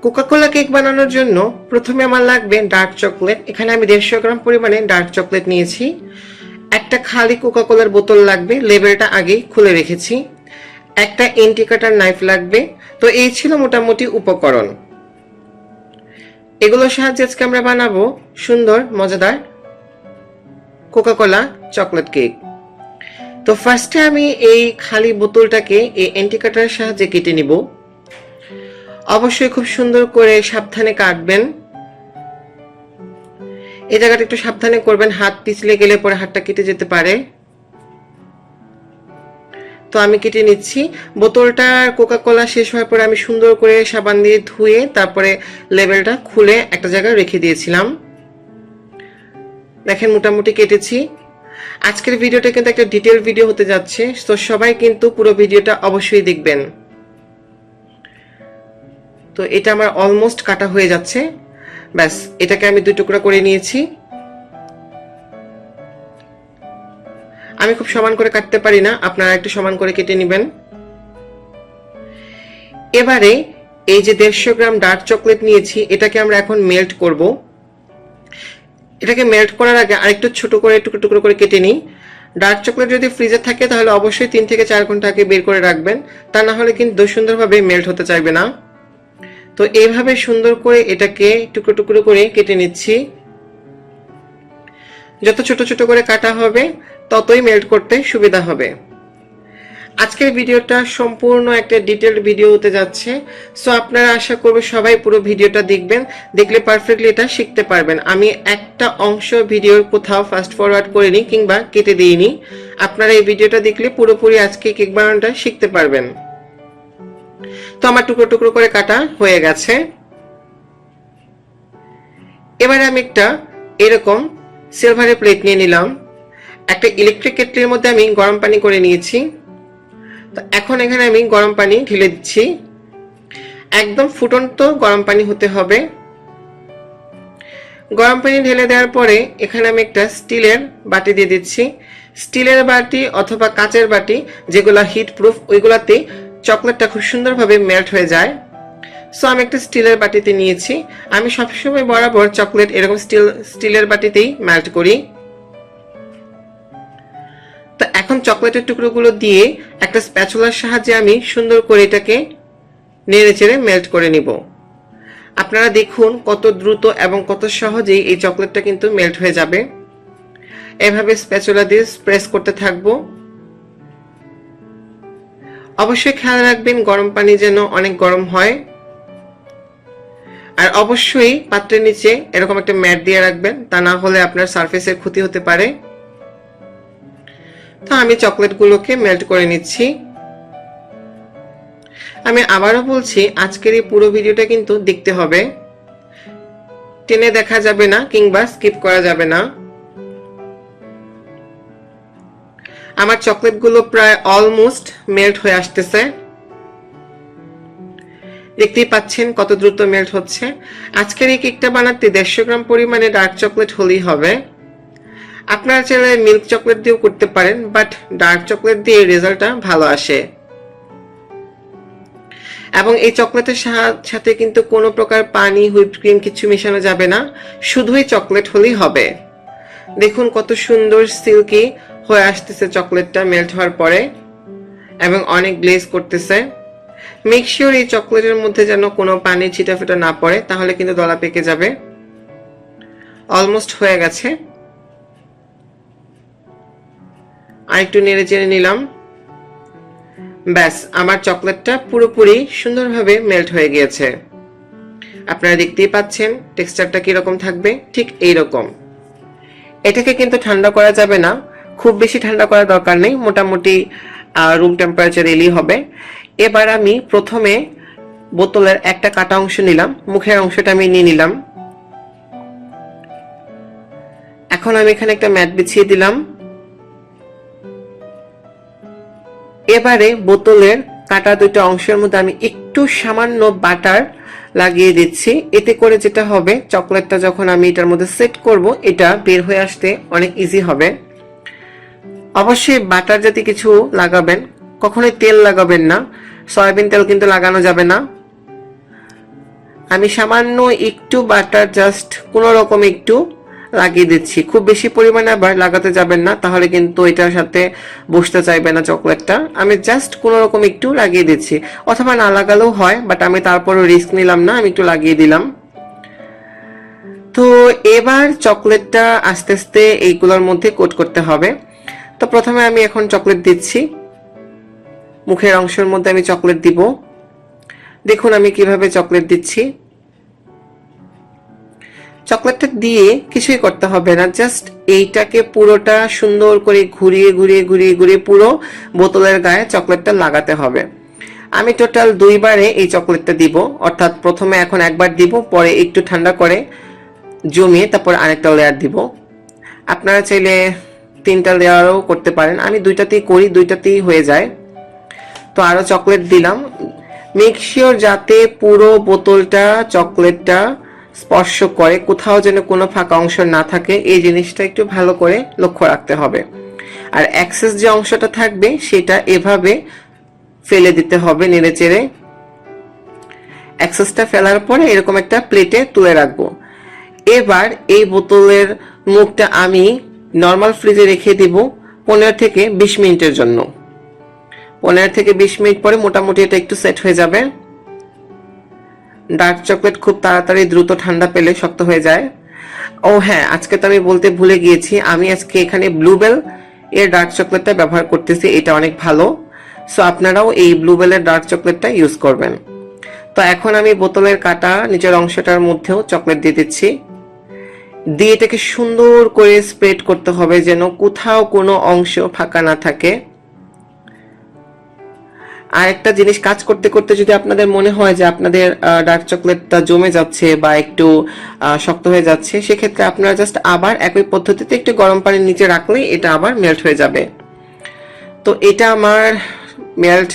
Coca-Cola cake বানানোর জন্য প্রথমে আমার লাগবে ডার্ক চকলেট। এখানে আমি 150 গ্রাম পরিমাণে ডার্ক চকলেট নিয়েছি। একটা খালি কোকা-কোলার বোতল লাগবে, লেবেলটা আগেই খুলে রেখেছি। একটা ইন্ডিকেটর নাইফ লাগবে। তো এই ছিল মোটামুটি উপকরণ। এগুলোর সাহায্যে আজকে আমরা বানাবো সুন্দর মজাদার কোকা-কোলা চকলেট কেক। তো ফার্স্টে আমি এই খালি বোতলটাকে এই ইন্ডিকেটরের সাহায্যে কেটে নিব। অবশ্যই খুব সুন্দর করে সাবধানে কাটবেন। এই জায়গাটা একটু সাবধানে করবেন, হাত পিছলে গেলে পরে হাতটা কেটে যেতে পারে। তো আমি কেটে নিচ্ছি। বোতলটা কোকা-কোলা শেষ হওয়ার পরে আমি সুন্দর করে সাবান দিয়ে ধুয়ে তারপরে লেবেলটা খুলে একটা জায়গায় রেখে দিয়েছিলাম। দেখেন মোটামুটি কেটেছি। আজকের ভিডিওটা কিন্তু একটা ডিটেইল ভিডিও হতে যাচ্ছে, তো সবাই কিন্তু পুরো ভিডিওটা অবশ্যই দেখবেন। তো এটা আমার অলমোস্ট কাটা হয়ে যাচ্ছে। ব্যাস, এটাকে আমি 2 টুকরা করে নিয়েছি। আমি খুব সমান করে কাটতে পারি না, আপনারা একটু সমান করে কেটে নেবেন। এবারে এই যে 150 গ্রাম ডার্ক চকলেট নিয়েছি, এটাকে আমরা এখন মেল্ট করব। এটাকে মেল্ট করার আগে আরেকটু ছোট করে টুকরো টুকরো করে কেটে নিই। ডার্ক চকলেট যদি ফ্রিজে থাকে তাহলে অবশ্যই 3 থেকে 4 ঘন্টা আগে বের করে রাখবেন, তা না হলে কিন্তু সুন্দরভাবে মেল্ট হতে চাইবে না। তো এইভাবে সুন্দর করে এটাকে টুকরো টুকরো করে কেটে নিচ্ছি। যত ছোট ছোট করে কাটা হবে ততই মেল্ট করতে সুবিধা হবে। আজকের ভিডিওটা সম্পূর্ণ একটা ডিটেইলড ভিডিও হতে যাচ্ছে, সো আপনারা আশা করব সবাই পুরো ভিডিওটা দেখবেন, দেখলে পারফেক্টলি এটা শিখতে পারবেন। আমি একটা অংশ ভিডিওর কোথাও ফাস্ট ফরওয়ার্ড করিনি কিংবা কেটে দিইনি। আপনারা এই ভিডিওটা দেখলে পুরোপুরি আজকে কেক বানানোটা শিখতে পারবেন। তো আমার টুকরো টুকরো করে কাটা হয়ে গেছে। এবারে আমি একটা এরকম সিলভারের প্লেট নিয়ে নিলাম। একটা ইলেকট্রিক কেটলির মধ্যে আমি গরম পানি করে নিয়েছি। তো এখন এখানে আমি গরম পানি ঢেলে দিচ্ছি। একদম ফুটন্ত গরম পানি হতে হবে। গরম পানি ঢেলে দেওয়ার পরে এখানে আমি একটা স্টিলের বাটি দিয়ে দিচ্ছি। স্টিলের বাটি অথবা কাচের বাটি যেগুলো হিট প্রুফ, ওইগুলাতে চকলেটটা খুব সুন্দরভাবে মেল্ট হয়ে যায়। সো আমি একটা স্টিলের বাটিতে নিয়েছি। আমি সবসময় বরাবর চকলেট এরকম স্টিলের বাটিতেই মেল্ট করি। তো এখন চকলেটের টুকরোগুলো দিয়ে একটা স্প্যাচুলার সাহায্যে আমি সুন্দর করে এটাকে নেড়ে চেড়ে মেল্ট করে নিব। আপনারা দেখুন কত দ্রুত এবং কত সহজেই এই চকলেটটা কিন্তু মেল্ট হয়ে যাবে। এভাবে স্প্যাচুলা দিয়ে প্রেস করতে থাকবো। অবশ্যই খেয়াল রাখবেন গরম পানি যেন অনেক গরম হয়। আর অবশ্যই পাত্রের নিচে এরকম একটা ম্যাট দিয়ে রাখবেন, তা না হলে আপনার সারফেসের ক্ষতি হতে পারে। তো আমি চকলেটগুলোকে মেল্ট করে নিচ্ছি। আমি আবারও বলছি, আজকের এই পুরো ভিডিওটা কিন্তু দেখতে হবে, টেনে দেখা যাবে না কিংবা স্কিপ করা যাবে না। আমার চকলেটগুলো প্রায় অলমোস্ট মেল্ট হয়ে আসতেছে। দেখতেই পাচ্ছেন কত দ্রুত মেল্ট হচ্ছে। আজকের এই কেকটা বানাতে 150 গ্রাম পরিমাণে ডার্ক চকলেট হলেই হবে। আপনারা চাইলে মিল্ক চকলেট দিয়েও করতে পারেন, বাট ডার্ক চকলেট দিয়ে রেজাল্টটা ভালো আসে। এবং এই চকলেটের সাথে কিন্তু কোনো প্রকার পানি, হুইপড ক্রিম কিছু মেশানো যাবে না, শুধুই চকলেট হলেই হবে। দেখুন কত সুন্দর সিল্কি হয়ে আসতেছে চকলেটটা মেল্ট হওয়ার পরে, এবং অনেক গ্লেজ করতেছে। মেক শিওর এই চকলেটের মধ্যে যেন কোনো পানি ছিটাফোটা না পড়ে, তাহলে কিন্তু দলা পেকে যাবে। অলমোস্ট হয়ে গেছে। আর একটু নেড়ে চেড়ে নিলাম। ব্যাস, আমার চকলেটটা পুরোপুরি সুন্দরভাবে মেল্ট হয়ে গিয়েছে। আপনারা দেখতেই পাচ্ছেন টেক্সচারটা কিরকম থাকবে, ঠিক এইরকম। এটাকে কিন্তু ঠান্ডা করা যাবে না, খুব বেশি ঠান্ডা করার দরকার নেই, মোটামুটি রুম টেম্পারেচার এলেই হবে। এবার আমি প্রথমে বোতলের একটা কাটা অংশ নিলাম, মুখের অংশটা আমি নিয়ে নিলাম। এখন আমি এখানে একটা ম্যাট বিছিয়ে দিলাম। এবারে বোতলের কাটা 2টা অংশের মধ্যে আমি একটু সামান্য বাটার লাগিয়ে দিচ্ছি। এতে করে যেটা হবে, চকলেটটা যখন আমি এটার মধ্যে সেট করব, এটা বের হয়ে আসতে অনেক ইজি হবে। অবশ্যই বাটার জাতীয় কিছু লাগাবেন, কখনোই তেল লাগাবেন না। সয়াবিন তেল কিন্তু লাগানো যাবে না। আমি সামান্য একটু বাটার জাস্ট কোনো রকম একটু লাগিয়ে দিচ্ছি, খুব বেশি পরিমাণে আবার লাগাতে যাবেন না, তাহলে কিন্তু এটার সাথে বসতে চাইবে না চকলেটটা। আমি জাস্ট কোনো রকম একটু লাগিয়ে দিচ্ছি, অথবা না লাগালেও হয়, বাট আমি তারপরও রিস্ক নিলাম না, আমি একটু লাগিয়ে দিলাম। তো এবার চকলেটটা আস্তে আস্তে এইগুলোর মধ্যে কোট করতে হবে। তো প্রথমে আমি এখন চকলেট দিচ্ছি, মুখের অংশের মধ্যে আমি চকলেট দিব। দেখুন আমি কিভাবে চকলেট দিচ্ছি। চকলেটটা দিয়ে কিছুই করতে হবে না, জাস্ট এইটাকে পুরোটা সুন্দর করে ঘুরিয়ে ঘুরিয়ে ঘুরিয়ে ঘুরিয়ে পুরো বোতলের গায়ে চকলেটটা লাগাতে হবে। আমি টোটাল 2 বারে এই চকলেটটা দিব, অর্থাৎ প্রথমে এখন একবার দিব, পরে একটু ঠান্ডা করে জমিয়ে তারপর আরেকটা লেয়ার দিব। আপনারা চাইলে 3টা লেয়ারও করতে পারেন, আমি 2টাতেই করি, 2টাতেই হয়ে যায়। তো আরো চকলেট দিলাম। মেক শিওর যাতে পুরো বোতলটা চকলেটটা স্পর্শ করে, কোথাও যেন কোনো ফাঁকা অংশ না থাকে, এই জিনিসটা একটু ভালো করে লক্ষ্য রাখতে হবে। আর এক্সেস যে অংশটা থাকবে সেটা এভাবে ফেলে দিতে হবে নেড়ে চেড়ে। এক্সেসটা ফেলার পরে এরকম একটা প্লেটে তুলে রাখবো। এবার এই বোতলের মুখটা আমি নর্মাল ফ্রিজে রেখে দিব 15 থেকে 20 মিনিটের জন্য। 15 থেকে 20 মিনিট পরে মোটামুটি এটা একটু সেট হয়ে যাবে। ডার্ক চকলেট খুব তাড়াতাড়ি দ্রুত ঠান্ডা পেলে শক্ত হয়ে যায়। ও হ্যাঁ, আজকে তো আমি বলতে ভুলে গিয়েছি, আমি আজকে এখানে ব্লুবেল এর ডার্ক চকলেটটা ব্যবহার করতেছি, এটা অনেক ভালো। সো আপনারাও এই ব্লুবেলের ডার্ক চকলেটটা ইউজ করবেন। তো এখন আমি বোতলের কাটা নিচের অংশটার মধ্যেও চকলেট দিয়ে দিচ্ছি, দিয়ে এটাকে সুন্দর করে স্প্রেড করতে হবে যেন কোথাও কোনো অংশ ফাঁকা না থাকে। আর একটা জিনিস, কাজ করতে করতে যদি আপনাদের মনে হয় যে আপনাদের ডার্ক চকলেটটা জমে যাচ্ছে বা একটু শক্ত হয়ে যাচ্ছে, সেক্ষেত্রে আপনারা জাস্ট আবার একই পদ্ধতিতে একটু গরম পানির নিচে রাখলেই এটা আবার মেল্ট হয়ে যাবে। তো এটা আমার মেল্ট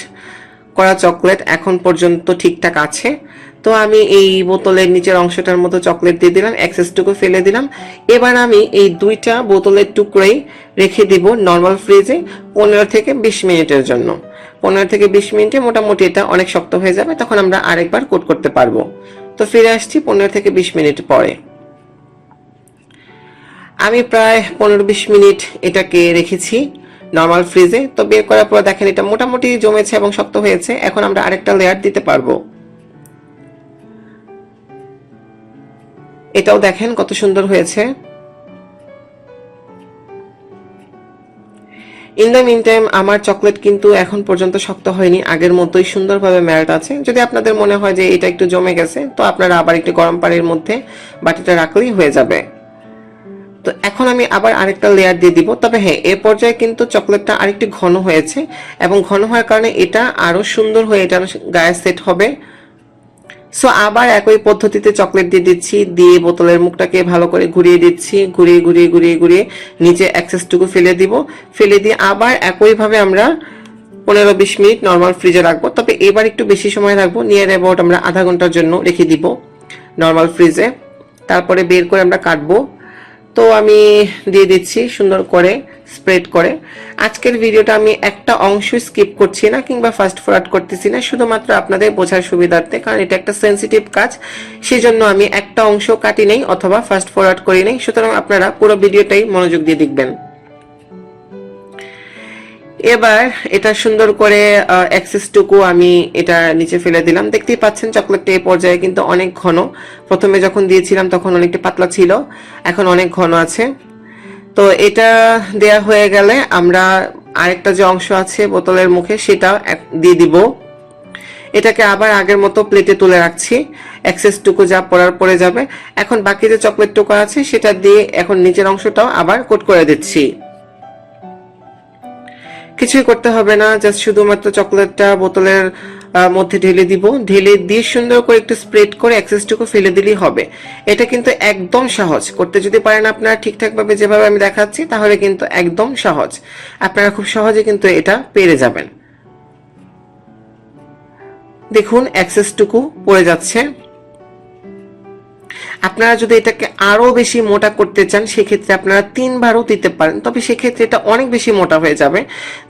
করা চকলেট এখন পর্যন্ত ঠিকঠাক আছে। তো আমি এই বোতলের নিচের অংশটার মতো চকলেট দিয়ে দিলাম, এক্সেসটুকু ফেলে দিলাম। এবার আমি এই 2টা বোতলের টুকরোই রেখে দিব নর্মাল ফ্রিজে 15 থেকে 20 মিনিটের জন্য। 15 থেকে 20 মিনিটে মোটামুটি এটা অনেক শক্ত হয়ে যাবে, তখন আমরা আরেকবার কোট করতে পারবো। তো ফিরে আসছি 15 থেকে 20 মিনিট পরে। আমি প্রায় 15-20 মিনিট এটাকে রেখেছি নর্মাল ফ্রিজে। তো বের করার পর দেখেন এটা মোটামুটি জমেছে এবং শক্ত হয়েছে। এখন আমরা আরেকটা লেয়ার দিতে পারবো। এটাও দেখেন কত সুন্দর হয়েছে। ইন দ্য মিন টাইম আমার চকলেট কিন্তু এখন পর্যন্ত শক্ত হয়নি, আগের মতোই সুন্দরভাবে মেল্ট আছে। যদি আপনাদের মনে হয় যে এটা একটু জমে গেছে, তো আপনারা আবার একটু গরম পানির মধ্যে বাটিটা রাখলেই হয়ে যাবে। তো এখন আমি আবার আরেকটা লেয়ার দিয়ে দিব। তবে হ্যাঁ, এ পর্যায়ে কিন্তু চকলেটটা আরেকটু ঘন হয়েছে, এবং ঘন হওয়ার কারণে এটা আরো সুন্দর হয়ে এটা গায়ে সেট হবে। সো আবার একই পদ্ধতিতে চকলেট দিয়ে দিচ্ছি, দিয়ে বোতলের মুখটাকে ভালো করে ঘুরিয়ে দিচ্ছি, ঘুরিয়ে ঘুরিয়ে ঘুরিয়ে ঘুরিয়ে নিচে এক্সেসটুকু ফেলে দিব। ফেলে দিয়ে আবার একইভাবে আমরা 15-20 মিনিট নর্মাল ফ্রিজে রাখবো। তবে এবার একটু বেশি সময় রাখবো, নিয়ার অ্যাবাউট আমরা আধা ঘন্টার জন্য রেখে দিব নর্মাল ফ্রিজে। তারপরে বের করে আমরা কাটবো। তো আমি দিয়ে দিচ্ছি সুন্দর করে স্প্রেড করে। আজকের ভিডিওটা আমি একটা অংশ স্কিপ করছি না কিংবা ফাস্ট ফরওয়ার্ড করতেছি না, শুধুমাত্র আপনাদের বোঝার সুবিধার্থে, কারণ এটা একটা সেন্সিটিভ কাজ, সেজন্য আমি একটা অংশ কাটি নেই অথবা ফাস্ট ফরওয়ার্ড করি নেই। সুতরাং আপনারা পুরো ভিডিওটাই মনোযোগ দিয়ে দেখবেন। এবার এটা সুন্দর করে এক্সেসটুকু আমি এটা নিচে ফেলে দিলাম। দেখতেই পাচ্ছেন চকলেটটা এই পর্যায়ে কিন্তু অনেক ঘন। প্রথমে যখন দিয়েছিলাম তখন অনেকটা পাতলা ছিল, এখন অনেক ঘন আছে। তো এটা দেয়া হয়ে গেলে আমরা আরেকটা যে অংশ আছে বোতলের মুখে সেটা দিয়ে দিব। এটাকে আবার আগের মতো প্লেটে তুলে রাখছি, এক্সেসটুকু যা পড়ার পড়ে যাবে। এখন বাকি যে চকলেটটুকু আছে সেটা দিয়ে এখন নিচের অংশটাও আবার কোট করে দিচ্ছি। কিছুই করতে হবে না, জাস্ট শুধুমাত্র চকলেটটা বোতলের মধ্যে ঢেলে দিব, ঢেলে দিয়ে সুন্দর করে একটু স্প্রেড করে এক্সেসটুকু ফেলে দিলেই হবে। এটা কিন্তু একদম সহজ, করতে যদি পারেন আপনারা ঠিকঠাক ভাবে যেভাবে আমি দেখাচ্ছি, তাহলে কিন্তু একদম সহজ, আপনারা খুব সহজে কিন্তু এটা পেরে যাবেন। দেখুন এক্সেসটুকু পড়ে যাচ্ছে। আপনারা যদি এটাকে আরো বেশি মোটা করতে চান, সেক্ষেত্রে আপনারা 3 বারও দিতে পারেন, তবে সেক্ষেত্রে এটা অনেক বেশি মোটা হয়ে যাবে।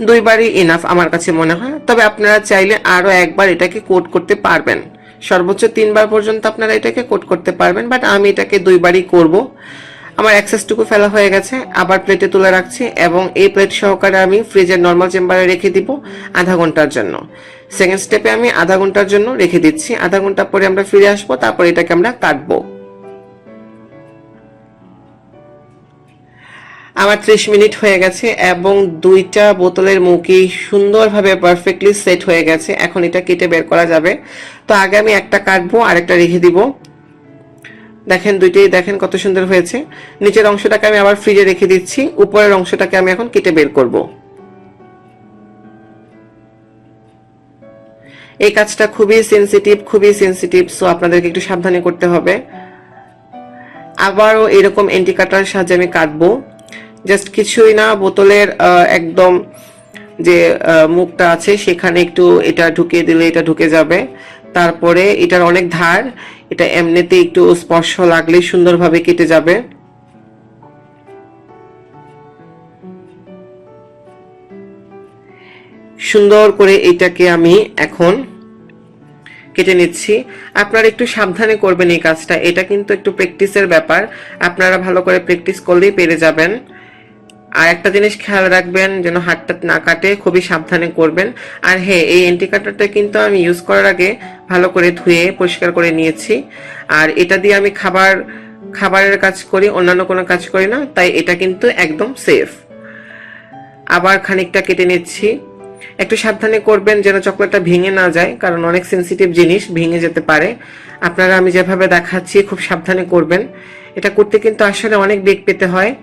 2 বারই এনাফ আমার কাছে মনে হয়। তবে আপনারা চাইলে আরো একবার এটাকে কোট করতে পারবেন সর্বোচ্চ 3 বার পর্যন্ত আপনারা এটাকে কোট করতে পারবেন, বাট আমি এটাকে 2 বারই করব। আমার অ্যাক্সেসটুকু ফেলা হয়ে গেছে, আবার প্লেটে তুলে রাখছি এবং এই প্লেট সহকারে আমি ফ্রিজের নর্মাল চেম্বারে রেখে দিব আধা ঘন্টার জন্য। সেকেন্ড স্টেপে আমি আধা ঘন্টার জন্য রেখে দিচ্ছি, আধা ঘন্টা পরে আমরা ফিরে আসবো, তারপর এটাকে আমরা কাটবো। আমার 30 মিনিট হয়ে গেছে এবং 2টা বোতলের মুখই সুন্দরভাবে পারফেক্টলি সেট হয়ে গেছে। এখন এটা কেটে বের করা যাবে। তো আগে আমি একটা কাটবো আর একটা রেখে দিব। দেখেন দুইটাই দেখেন কত সুন্দর হয়েছে। নিচের অংশটাকে আমি আবার ফ্রিজে রেখে দিচ্ছি, উপরের অংশটাকে আমি এখন কেটে বের করব। এই কাজটা খুবই সেনসিটিভ, সো আপনাদেরকে একটু সাবধানে করতে হবে। আবারও এরকম এন্টি কাটার সাহায্যে আমি কাটবো। জাস্ট কিছুই না, বোতলের একদম যে মুখটা আছে সেখানে একটু এটা ঢুকিয়ে দিলে এটা ঢুকে যাবে। তারপরে এটার অনেক ধার, এটা এমনিতে একটু স্পর্শ লাগলেই সুন্দরভাবে কেটে যাবে। সুন্দর করে এটাকে আমি এখন কেটে নিচ্ছি। আপনারা একটু সাবধানে করবেন এই কাজটা, এটা কিন্তু একটু প্র্যাকটিসের ব্যাপার। আপনারা ভালো করে প্র্যাকটিস করলেই পেরে যাবেন। আর একটা জিনিস খেয়াল রাখবেন যেন হাতটা না কাটে, খুবই সাবধানে করবেন। আর হ্যাঁ, এই এন্টি কাটারটা কিন্তু আমি ইউজ করার আগে ভালো করে ধুয়ে পরিষ্কার করে নিয়েছি। আর এটা দিয়ে আমি খাবারের কাজ করি, অন্যান্য কোনো কাজ করি না, তাই এটা কিন্তু একদম সেফ। আবার খানিকটা কেটে নিচ্ছি। একটু সাবধানে করবেন যেন চকলেটটা ভেঙে না যায়, কারণ অনেক সেনসিটিভ জিনিস ভেঙে যেতে পারে। আপনারা আমি যেভাবে দেখাচ্ছি খুব সাবধানে করবেন। এটা করতে কিন্তু আসলে অনেক বেগ পেতে হয়।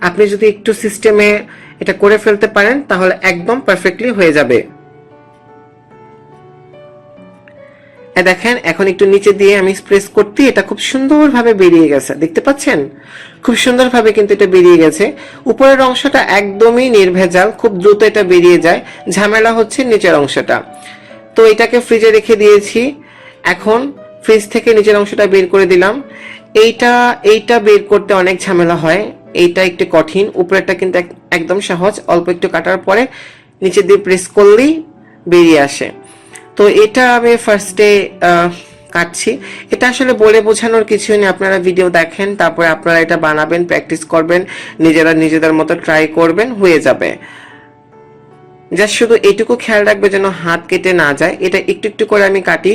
আপনি যদি একটু সিস্টেমে এটা করে ফেলতে পারেন তাহলে একদম পারফেক্টলি হয়ে যাবে। দেখেন এখন একটু নিচে দিয়ে আমি প্রেস করতে এটা খুব সুন্দরভাবে বেরিয়ে গেছে, দেখতে পাচ্ছেন? খুব সুন্দরভাবে কিন্তু এটা বেরিয়ে গেছে। উপরের অংশটা একদমই নির্ভেজাল, খুব দ্রুত এটা বেরিয়ে যায়। ঝামেলা হচ্ছে নিচের অংশটা। তো এটাকে ফ্রিজে রেখে দিয়েছি। এখন ফ্রিজ থেকে নিচের অংশটা বের করে দিলাম। এইটা বের করতে অনেক ঝামেলা হয়, এইটা একটু কঠিন। উপরেরটা কিন্তু একদম সহজ, অল্প একটু কাটার পরে নিচে দিয়ে প্রেস করলেই বেরিয়ে আসে। তো এটা আমি ফার্স্টে কাটছি। এটা আসলে বলে বোঝানোর কিছুই নেই, আপনারা ভিডিও দেখেন, তারপরে আপনারা এটা বানাবেন, প্র্যাকটিস করবেন, নিজেদের মতো ট্রাই করবেন, হয়ে যাবে। জাস্ট শুধু এইটুকু খেয়াল রাখবে যেন হাত কেটে না যায়। এটা একটু একটু করে আমি কাটি,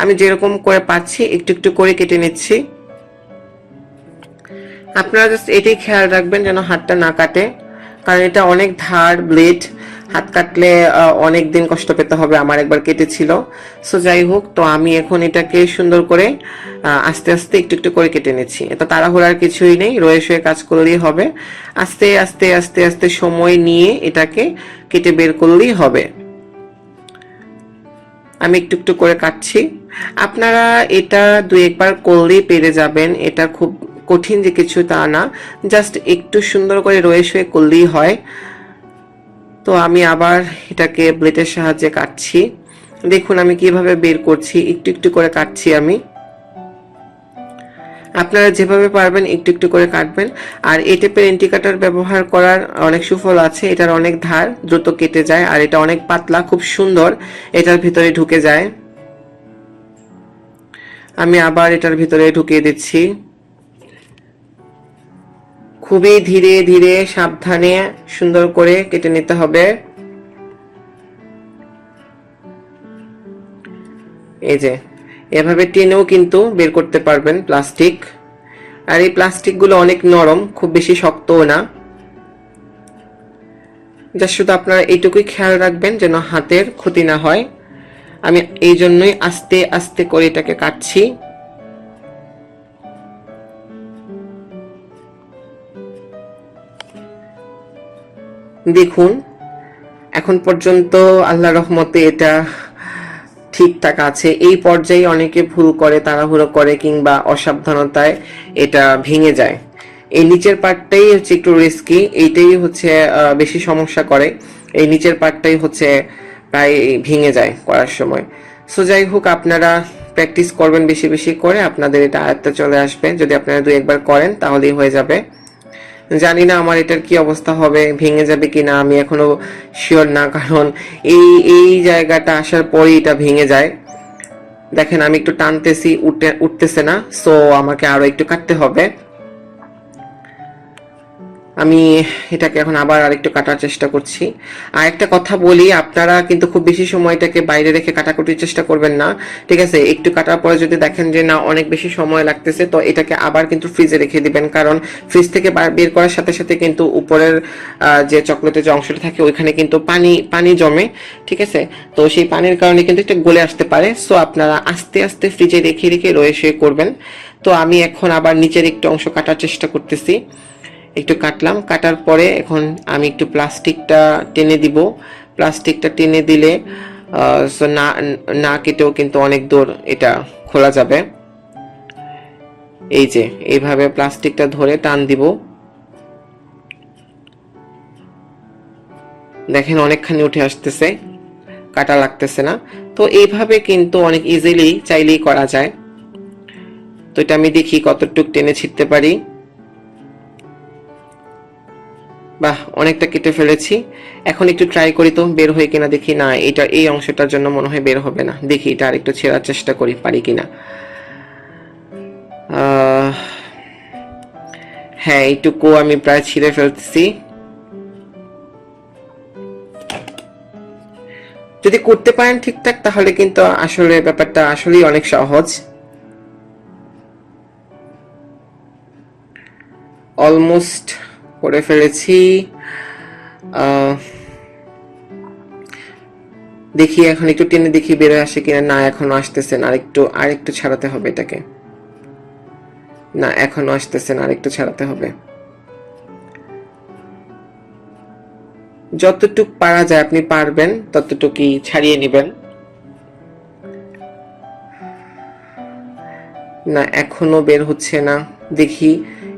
আমি যেরকম করে পাচ্ছি একটু একটু করে কেটে নিচ্ছি। আপনারা জাস্ট এটাই খেয়াল রাখবেন যেন হাতটা না কাটে, কারণ এটা অনেক ধার ব্লেড, হাত কাটলে অনেক দিন কষ্ট পেতে হবে। আমার একবার কেটেছিল। সো যাই হোক, তো আমি এখন এটাকে সুন্দর করে আস্তে আস্তে একটু একটু করে কেটে নিচ্ছি। এটা তাড়াহুড়ার কিছুই নেই, রয়ে শুয়ে কাজ করলেই হবে। আস্তে আস্তে আস্তে আস্তে সময় নিয়ে এটাকে কেটে বের করলেই হবে। আমি একটু একটু করে কাটছি। আপনারা এটা 2-1 বার করলেই পেরে যাবেন, এটা খুব কঠিন যে কিছু তা না, জাস্ট একটু সুন্দর করে রয়ে শুয়ে করলেই হয়। তো আমি আবার এটাকে ব্লেডের সাহায্যে কাটছি। দেখুন আমি কিভাবে বের করছি, একটু একটু করে কাটছি আমি। আপনারা যেভাবে পারবেন একটু একটু করে কাটবেন। আর এই টাইপের এন্টি কাটার ব্যবহার করার অনেক সুফল আছে। এটার অনেক ধার, দ্রুত কেটে যায়, আর এটা অনেক পাতলা, খুব সুন্দর এটার ভিতরে ঢুকে যায়। আমি আবার এটার ভিতরে ঢুকিয়ে দিচ্ছি। খুবই ধীরে ধীরে সাবধানে সুন্দর করে কেটে নিতে হবে। এই যে এভাবে টেনেও কিন্তু বের করতে পারবেন প্লাস্টিক। আর এই প্লাস্টিকগুলো অনেক নরম, খুব বেশি শক্তও না। যা শুধু আপনারা এইটুকুই খেয়াল রাখবেন যেন হাতের ক্ষতি না হয়। আমি এই জন্যই আস্তে আস্তে করে এটাকে কাটছি। দেখুন এখন পর্যন্ত আল্লাহর রহমতে এটা ঠিকঠাক আছে। এই পর্যায়ে অনেকে ভুল করে, তাড়াহুড়ো করে, কিংবা অসাবধানতায় এটা ভেঙে যায়। এই নিচের পার্টটাই হচ্ছে একটু রিস্কি, এইটাই হচ্ছে বেশি সমস্যা করে। এই নিচের পার্টটাই হচ্ছে প্রায় ভেঙে যায় করার সময়। সো যাই হোক, আপনারা প্র্যাকটিস করবেন বেশি বেশি করে, আপনাদের এটা আয়ত্তে চলে আসবে। যদি আপনারা 2-1 বার করেন তাহলেই হয়ে যাবে। জানি না আমার এটার কি অবস্থা হবে, ভেঙে যাবে কিনা আমি এখনো শিওর না, কারণ এই এই জায়গাটা আসার পরেই এটা ভেঙে যায়। দেখেন আমি একটু টানতেছি, উঠতেছে না, সো আমাকে আরো একটু কাটতে হবে। আমি এটাকে এখন আবার আরেকটু কাটার চেষ্টা করছি। আর একটা কথা বলি, আপনারা কিন্তু খুব বেশি সময়টাকে বাইরে রেখে কাটাকুটির চেষ্টা করবেন না, ঠিক আছে? একটু কাটার পরে যদি দেখেন যে না অনেক বেশি সময় লাগতেছে, তো এটাকে আবার কিন্তু ফ্রিজে রেখে দিবেন, কারণ ফ্রিজ থেকে বের করার সাথে সাথে কিন্তু উপরের যে চকলেটের যে অংশটা থাকে ওইখানে কিন্তু পানি পানি জমে, ঠিক আছে? তো সেই পানির কারণে কিন্তু এটা গলে আসতে পারে। সো আপনারা আস্তে আস্তে ফ্রিজে রেখে রেখে রয়ে করবেন। তো আমি এখন আবার নিচের একটু অংশ কাটার চেষ্টা করতেছি। একটু কাটলাম, কাটার পরে এখন আমি একটু প্লাস্টিকটা টেনে দিব। প্লাস্টিকটা টেনে দিলে না না কেটেও কিন্তু অনেক দূর এটা খোলা যাবে। এই যে এইভাবে প্লাস্টিকটা ধরে টান দিব, দেখেন অনেকখানি উঠে আসতেছে, কাটা লাগতেছে না। তো এইভাবে কিন্তু অনেক ইজিলি চাইলেই করা যায়। তো এটা আমি দেখি কতটুক টেনে ছিটতে পারি। বাহ, অনেকটা কেটে ফেলেছি। এখন একটু ট্রাই করি তো বের হয় কিনা, দেখি। না, এটা এই অংশটার জন্য মনে হয় বের হবে না। দেখি এটা আরেকটু ছেঁড়ার চেষ্টা করি, পারি কিনা। হ্যাঁ, এইটুকু আমি প্রায় ছিঁড়ে ফেলতেছি। যদি করতে পারেন ঠিকঠাক তাহলে কিন্তু আসলে ব্যাপারটা আসলেই অনেক সহজ। অলমোস্ট করে ফেলেছি। দেখি এখন একটু টেনে দেখি বের হয়ে আসে কিনা। না, এখনো আসতেছে না, আরেকটু ছাড়াতে হবে এটাকে। না, এখনো আসতেছে না, আরেকটু ছাড়াতে হবে। যতটুক পারা যায় আপনি পারবেন ততটুকুই ছাড়িয়ে নেবেন। না, এখনো বের হচ্ছে না। দেখি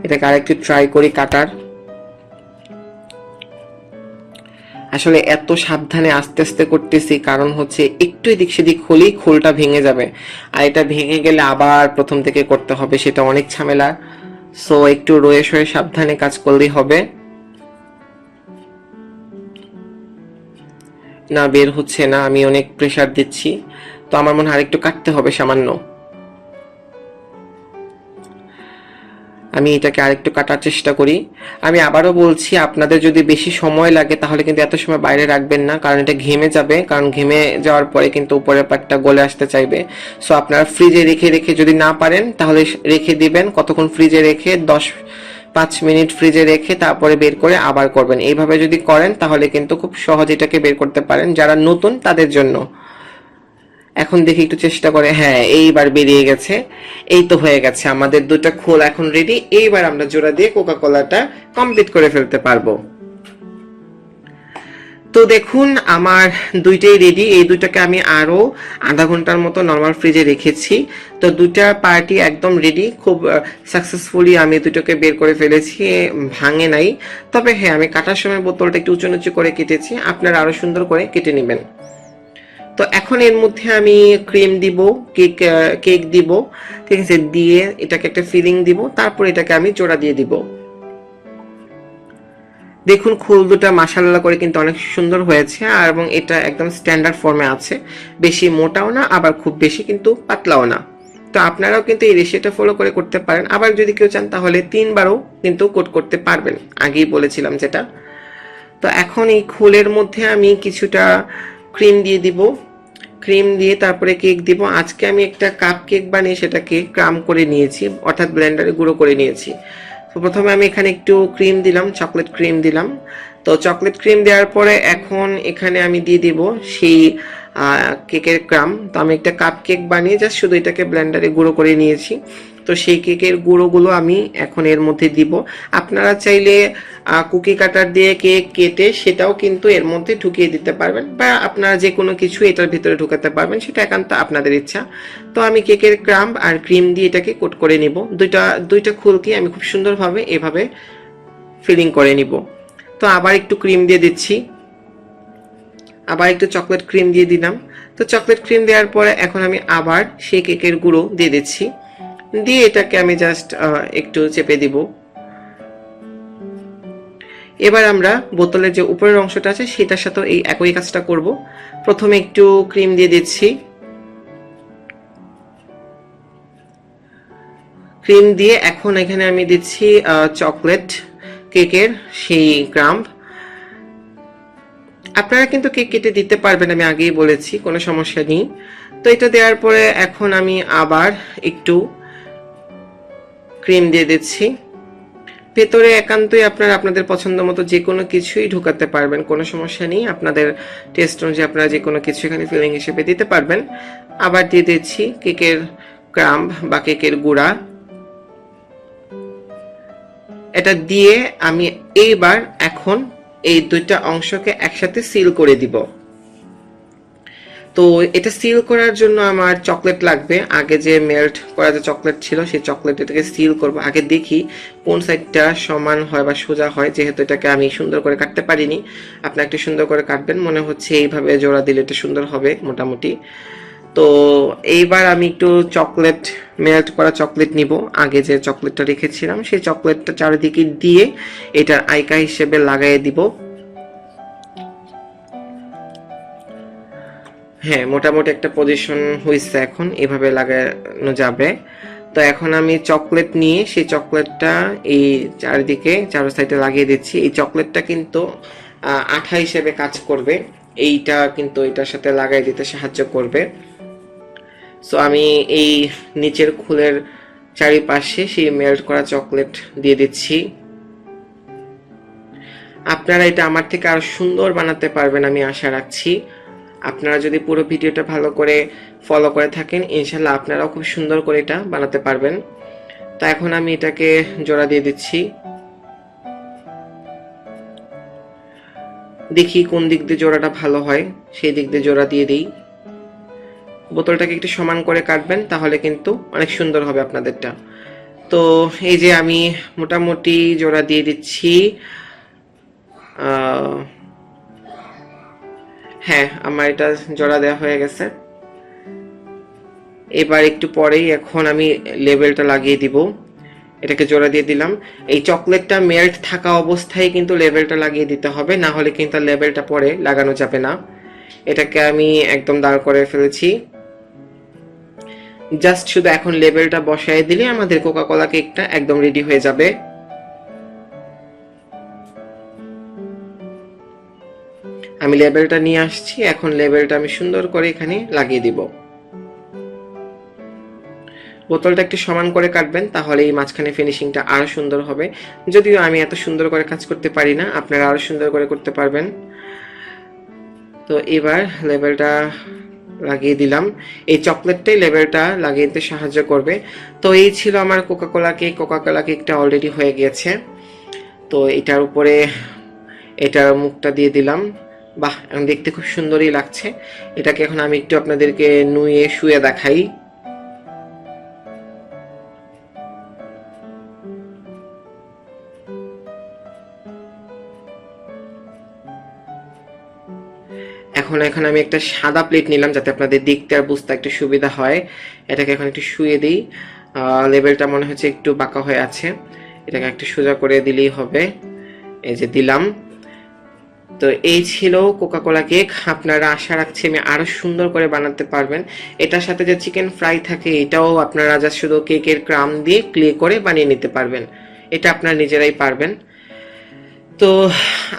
এটাকে আরেকটু ট্রাই করি কাটার। আসলে এত সাবধানে আস্তে আস্তে করতেছি কারণ হচ্ছে একটু এদিক সেদিক হলেই খোলটা ভেঙে যাবে, আর এটা ভেঙে গেলে আবার প্রথম থেকে করতে হবে, সেটা অনেক ঝামেলা। সো একটু রয়ে সয়ে সাবধানে কাজ করলেই হবে। না, বের হচ্ছে না, আমি অনেক প্রেসার দিচ্ছি। তো আমার মনে হয় আরেকটু কাটতে হবে সামান্য। আমি এটাকে আরেকটু কাটার চেষ্টা করি। আমি আবারও বলছি, আপনাদের যদি বেশি সময় লাগে তাহলে কিন্তু এত সময় বাইরে রাখবেন না, কারণ এটা ঘেমে যাবে, কারণ ঘেমে যাওয়ার পরে কিন্তু উপরের পাটটা গলে আসতে চাইবে। সো আপনারা ফ্রিজে রেখে রেখে যদি না পারেন তাহলে রেখে দিবেন। কতক্ষণ ফ্রিজে রেখে 5 মিনিট ফ্রিজে রেখে তারপরে বের করে আবার করবেন। এইভাবে যদি করেন তাহলে কিন্তু খুব সহজ এটাকে বের করতে পারেন, যারা নতুন তাদের জন্য। এখন দেখি একটু চেষ্টা করে। হ্যাঁ, এইবার বেরিয়ে গেছে। এই তো হয়ে গেছে, আমাদের দুটো খোল এখন রেডি। এইবার আমরা জোড়া দিয়ে কোকা কোলাটা কমপ্লিট করে ফেলতে পারবো। তো দেখুন আমার দুইটাই রেডি। এই দুইটাকে আমি আরো আধা ঘন্টার মতো নর্মাল ফ্রিজে রেখেছি। তো দুইটা পার্টি একদম রেডি। খুব সাকসেসফুলি আমি দুটোকে বের করে ফেলেছি, ভাঙে নাই। তবে হ্যাঁ, আমি কাটার সময় বোতলটা একটু উঁচু নিচু করে কেটেছি, আপনারা আরো সুন্দর করে কেটে নেবেন। তো এখন এর মধ্যে আমি ক্রিম দিব, কেক দিব, ঠিক আছে? দিয়ে এটাকে একটা ফিলিং দিব, তারপর এটাকে আমি জোড়া দিয়ে দিব। দেখুন খোল দুটা মাশাআল্লাহ করে কিন্তু অনেক সুন্দর হয়েছে, আর এবং এটা একদম স্ট্যান্ডার্ড ফর্মে আছে। বেশি মোটাও না, আবার খুব বেশি কিন্তু পাতলাও না। তো আপনারাও কিন্তু এই রেশিওটা ফলো করে করতে পারেন। আবার যদি কেউ চান তাহলে 3বারও কিন্তু কোট করতে পারবেন, আগেই বলেছিলাম যেটা। তো এখন এই খোলের মধ্যে আমি কিছুটা ক্রিম দিয়ে দিব। ক্রিম দিয়ে তারপরে কেক দিব। আজকে আমি একটা কাপ কেক বানিয়ে সেটাকে ক্রাম করে নিয়েছি, অর্থাৎ ব্লেন্ডারে গুঁড়ো করে নিয়েছি। তো প্রথমে আমি এখানে একটু ক্রিম দিলাম, চকলেট ক্রিম দিলাম। তো চকলেট ক্রিম দেওয়ার পরে এখন এখানে আমি দিয়ে দিব সেই কেকের ক্রাম। তো আমি একটা কাপ কেক বানিয়ে জাস্ট শুধু এটাকে ব্লেন্ডারে গুঁড়ো করে নিয়েছি। তো সেই কেকের গুঁড়োগুলো আমি এখন এর মধ্যে দিব। আপনারা চাইলে কুকি কাটার দিয়ে কেক কেটে সেটাও কিন্তু এর মধ্যে ঢুকিয়ে দিতে পারবেন, বা আপনারা যে কোনো কিছু এটার ভিতরে ঢুকাতে পারবেন, সেটা একান্ত আপনাদের ইচ্ছা। তো আমি কেকের ক্রাম্ব আর ক্রিম দিয়ে এটাকে কোট করে নিব। দুইটা খুলকি আমি খুব সুন্দরভাবে এভাবে ফিলিং করে নিব। তো আবার একটু ক্রিম দিয়ে দিচ্ছি, আবার একটু চকলেট ক্রিম দিয়ে দিলাম। তো চকলেট ক্রিম দেওয়ার পরে এখন আমি আবার সেই কেকের গুঁড়ো দিয়ে দিচ্ছি, দিয়ে এটাকে আমি জাস্ট একটু চেপে দিব। এবার আমরা বোতলের যে উপরের অংশটা আছে সেটার সাথে এই একই কাজটা করব। প্রথমে একটু ক্রিম দিয়ে দিচ্ছি, ক্রিম দিয়ে এখন এখানে আমি দিচ্ছি চকলেট কেকের সেই ক্রাম্ব। আপনারা কিন্তু কেক কেটে দিতে পারবেন, আমি আগেই বলেছি, কোনো সমস্যা নেই। তো এটা দেওয়ার পরে এখন আমি আবার একটু ক্রিম দিয়ে দিচ্ছি। ভেতরে একান্তই আপনারা আপনাদের পছন্দ মতো যে কোনো কিছুই ঢুকাতে পারবেন, কোনো সমস্যা নেই। আপনাদের টেস্ট অনুযায়ী আপনারা যে কোনো কিছু এখানে ফিলিং হিসেবে দিতে পারবেন। আবার দিয়ে দিচ্ছি কেকের ক্রাম্ব বা কেকের গুঁড়া। এটা দিয়ে আমি এইবার এখন এই দুইটা অংশকে একসাথে সিল করে দিব। তো এটা সিল করার জন্য আমার চকলেট লাগবে। আগে যে মেল্ট করা যে চকলেট ছিল সেই চকলেট এটাকে সিল করব। আগে দেখি কোন সাইডটা সমান হয় বা সোজা হয়, যেহেতু এটাকে আমি সুন্দর করে কাটতে পারিনি। আপনি একটু সুন্দর করে কাটবেন, মনে হচ্ছে এইভাবে জোড়া দিলে এটা সুন্দর হবে মোটামুটি। তো এইবার আমি একটু চকলেট, মেল্ট করা চকলেট নিব। আগে যে চকলেটটা রেখেছিলাম সেই চকলেটটা চারিদিকে দিয়ে এটার আইকা হিসেবে লাগাই দিব। হ্যাঁ, মোটামুটি একটা পজিশন হয়েছে, এখন এভাবে লাগানো যাবে। তো এখন আমি চকলেট নিয়ে সেই চকলেটটা এই চারিদিকে চারো সাইডে লাগিয়ে দিচ্ছি। এই চকলেটটা কিন্তু আঠা হিসেবে কাজ করবে, এইটা কিন্তু এটার সাথে লাগাই দিতে সাহায্য করবে। সো আমি এই নিচের খুলের চারিপাশে সেই মেল্ট করা চকলেট দিয়ে দিচ্ছি। আপনারা এটা আমার থেকে আরো সুন্দর বানাতে পারবেন আমি আশা রাখছি। আপনারা যদি পুরো ভিডিওটা ভালো করে ফলো করে থাকেন, ইনশাল্লাহ আপনারাও খুব সুন্দর করে এটা বানাতে পারবেন। তো এখন আমি এটাকে জোড়া দিয়ে দিচ্ছি। দেখি কোন দিক দিয়ে জোড়াটা ভালো হয়, সেই দিক দিয়ে জোড়া দিয়ে দিই। বোতলটাকে একটু সমান করে কাটবেন, তাহলে কিন্তু অনেক সুন্দর হবে আপনাদেরটা। তো এই যে আমি মোটামুটি জোড়া দিয়ে দিচ্ছি। হ্যাঁ, আমার এটা জোড়া দেওয়া হয়ে গেছে। এবার একটু পরেই এখন আমি লেবেলটা লাগিয়ে দিব। এটাকে জোড়া দিয়ে দিলাম। এই চকলেটটা মেল্ট থাকা অবস্থায় কিন্তু লেবেলটা লাগিয়ে দিতে হবে, না হলে কিন্তু লেবেলটা পরে লাগানো যাবে না। এটাকে আমি একদম দাঁড় করে ফেলেছি। জাস্ট শুধু এখন লেবেলটা বসায় দিলে আমাদের কোকা কোলা কেকটা একদম রেডি হয়ে যাবে। আমি লেবেলটা নিয়ে আসছি, এখন লেবেলটা আমি সুন্দর করে এখানে লাগিয়ে দিব। বোতলটা একটু সমান করে কাটবেন, তাহলে এই মাঝখানে ফিনিশিংটা আরো সুন্দর হবে। যদিও আমি এত সুন্দর করে কাজ করতে পারি না, আপনারা আরো সুন্দর করে করতে পারবেন। তো এবার লেবেলটা লাগিয়ে দিলাম। এই চকলেটটাই লেবেলটা লাগিয়ে দিতে সাহায্য করবে। তো এই ছিল আমার Coca Cola cake. Coca Cola কেকটা অলরেডি হয়ে গিয়েছে। তো এটার উপরে এটার মুখটা দিয়ে দিলাম। বাহ, দেখতে খুব সুন্দরই লাগছে। এটাকে এখন আমি একটু আপনাদেরকে নুয়ে শুয়ে দেখাই। এখন আমি একটা সাদা প্লেট নিলাম, যাতে আপনাদের দেখতে আর বুঝতে একটু সুবিধা হয়। এটাকে এখন একটু শুয়ে দিই। লেবেলটা মনে হচ্ছে একটু বাঁকা হয়ে আছে, এটাকে একটু সোজা করে দিলেই হবে। এই যে দিলাম। তো এই ছিল কোকা কোলা কেক। আপনারা আশা রাখছি আমি আরো সুন্দর করে বানাতে পারবেন। এটার সাথে যে চিকেন ফ্রাই থাকে, এটাও আপনারা যা শুধু কেকের ক্রাম দিয়ে ক্লে করে বানিয়ে নিতে পারবেন। এটা আপনারা নিজেরাই পারবেন। তো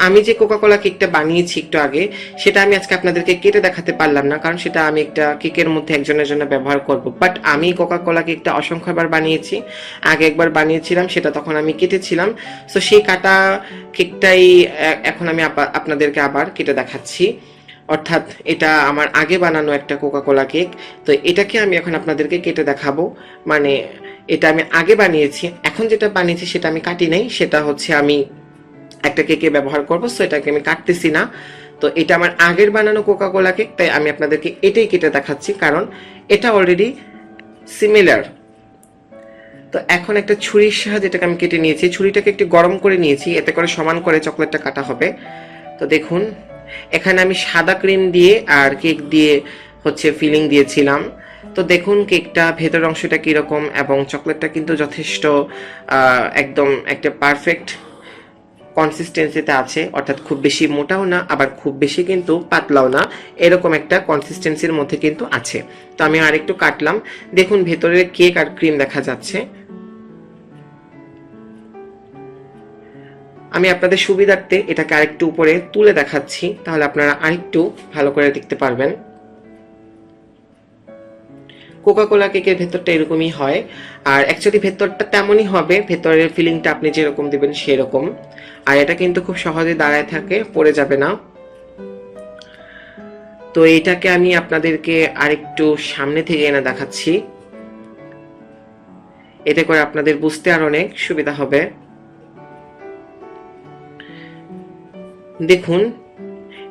আমি যে কোকা কোলা কেকটা বানিয়েছি একটু আগে, সেটা আমি আজকে আপনাদেরকে কেটে দেখাতে পারলাম না, কারণ সেটা আমি একটা কেকের মধ্যে একজনের জন্য ব্যবহার করব। বাট আমি কোকা কোলা কেকটা অসংখ্যবার বানিয়েছি। আগে একবার বানিয়েছিলাম, সেটা তখন আমি কেটেছিলাম। সো সেই কাটা কেকটাই এখন আমি আপনাদেরকে আবার কেটে দেখাচ্ছি। অর্থাৎ এটা আমার আগে বানানো একটা কোকা কোলা কেক। তো এটাকে আমি এখন আপনাদেরকে কেটে দেখাবো। মানে এটা আমি আগে বানিয়েছি, এখন যেটা বানিয়েছি সেটা আমি কাটি নাই, সেটা হচ্ছে আমি একটা কেকে ব্যবহার করবো। সো এটাকে আমি কাটতেছি না। তো এটা আমার আগের বানানো কোকা কোলা কেক, তাই আমি আপনাদেরকে এটাই কেটে দেখাচ্ছি, কারণ এটা অলরেডি সিমিলার। তো এখন একটা ছুরির সাহায্যে এটাকে আমি কেটে নিয়েছি। ছুরিটাকে একটু গরম করে নিয়েছি, এতে করে সমান করে চকলেটটা কাটা হবে। তো দেখুন, এখানে আমি সাদা ক্রিম দিয়ে আর কেক দিয়ে হচ্ছে ফিলিং দিয়েছিলাম। তো দেখুন কেকটা ভেতর অংশটা কিরকম, এবং চকলেটটা কিন্তু যথেষ্ট একদম একটা পারফেক্ট কনসিস্টেন্সিতে আছে। অর্থাৎ খুব বেশি মোটাও না, আবার খুব বেশি কিন্তু পাতলাও না, এরকম একটা কনসিস্টেন্সির মধ্যে কিন্তু আছে। তো আমি আরেকটু কাটলাম। দেখুন ভেতরে কেক আর ক্রিম দেখা যাচ্ছে। আমি আপনাদের সুবিধার্থে এটাকে আরেকটু উপরে তুলে দেখাচ্ছি, তাহলে আপনারা আরেকটু ভালো করে দেখতে পারবেন। কোকা কোলা কেকের ভেতরটা এরকমই হয়, আর অ্যাকচুয়ালি ভেতরটা তেমনই হবে, ভেতরের ফিলিংটা আপনি যেরকম দিবেন সেরকম। আর এটা কিন্তু খুব সহজে দাঁড়ায় থাকে, পড়ে যাবে না। তো এইটাকে আমি আপনাদেরকে আরেকটু সামনে থেকে এনে দেখাচ্ছি, এতে করে আপনাদের বুঝতে আর অনেক সুবিধা হবে। দেখুন,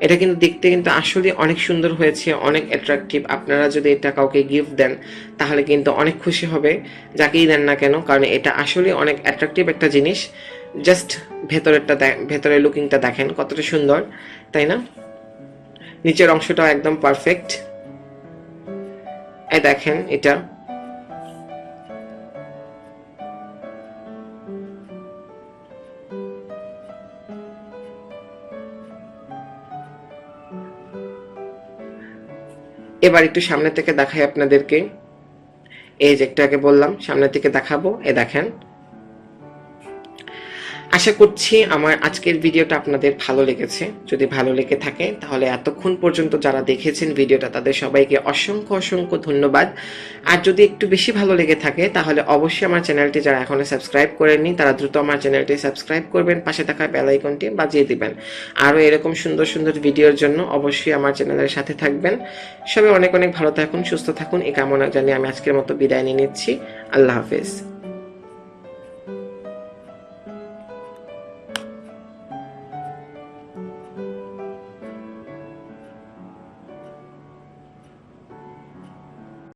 এটা কিন্তু দেখতে কিন্তু আসলে অনেক সুন্দর হয়েছে, অনেক অ্যাট্রাকটিভ। আপনারা যদি এটা কাউকে গিফট দেন তাহলে কিন্তু অনেক খুশি হবে, যাকেই দেন না কেন, কারণ এটা আসলে অনেক অ্যাট্রাকটিভ একটা জিনিস। জাস্ট ভেতরের লুকিংটা দেখেন কতটা সুন্দর, তাই না? নিচের অংশটাও একদম পারফেক্ট। এই দেখেন এটা। এবার একটু সামনে থেকে দেখাই আপনাদেরকে। এই যে একটু আগে বললাম সামনে থেকে দেখাবো, এ দেখেন। আশা করছি আমার আজকের ভিডিওটা আপনাদের ভালো লেগেছে। যদি ভালো লেগে থাকে তাহলে এতক্ষণ পর্যন্ত যারা দেখেছেন ভিডিওটা তাদের সবাইকে অসংখ্য অসংখ্য ধন্যবাদ। আর যদি একটু বেশি ভালো লেগে থাকে তাহলে অবশ্যই আমার চ্যানেলটি যারা এখনো সাবস্ক্রাইব করেননি তারা দ্রুত আমার চ্যানেলটি সাবস্ক্রাইব করবেন, পাশে থাকা বেল আইকনটি বাজিয়ে দিবেন। আরও এরকম সুন্দর সুন্দর ভিডিওর জন্য অবশ্যই আমার চ্যানেলের সাথে থাকবেন। সবাই অনেক অনেক ভালো থাকুন, সুস্থ থাকুন, এই কামনা জানিয়ে আমি আজকের মতো বিদায় নিয়ে নিচ্ছি। আল্লাহ হাফেজ।